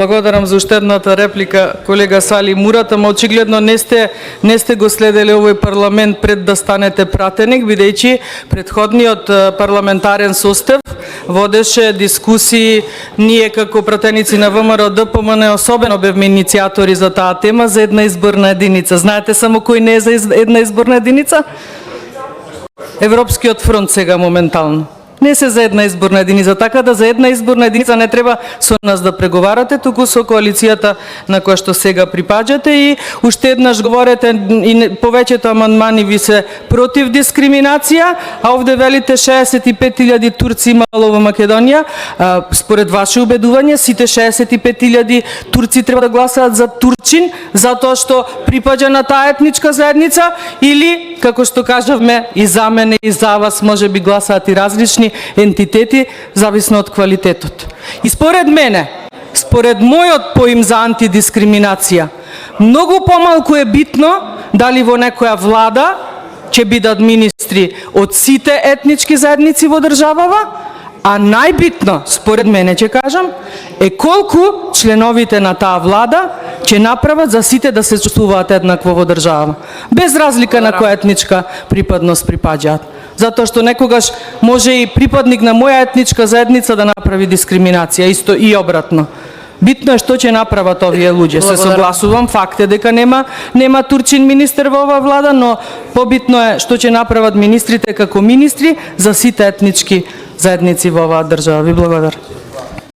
Благодарам за уште едната реплика, колега Сали Мурат, ама очигледно не сте го следели овој парламент пред да станете пратеник, бидејќи претходниот парламентарен состав водеше дискусии, ние како пратеници на ВМРО ДПМН особено бевме иницијатори за таа тема за една изборна единица. Знаете само кој не е за една изборна единица? Европскиот фронт сега моментално. Не се за една изборна единица, така да за една изборна единица не треба со нас да преговарате, туку со коалицијата на која што сега припаѓате и уште еднаш говорите и повеќето амандмани ви се против дискриминација, а овде велите 65.000 турци имало во Македонија. Според ваше убедување, сите 65.000 турци треба да гласаат за турчин, затоа што припаѓа на таа етничка заедница, или, како што кажавме, и за мене и за вас може би гласаат и различни ентитети, зависно од квалитетот. И според мене, според мојот поим за антидискриминација, многу помалку е битно дали во некоја влада ќе бидат министри од сите етнички заедници во државава, а најбитно, според мене ќе кажам, е колку членовите на таа влада ќе направат за сите да се чувствуваат еднакво во држава, без разлика на која етничка припадност припаѓаат. Затоа што некогаш може и припадник на моја етничка заедница да направи дискриминација, исто и обратно. Битно е што ќе направат овие луѓе. Се согласувам, факт е дека нема турчин министер во оваа влада, но побитно е што ќе направат министрите како министри за сите етнички заедници во оваа држава. Ви благодарам.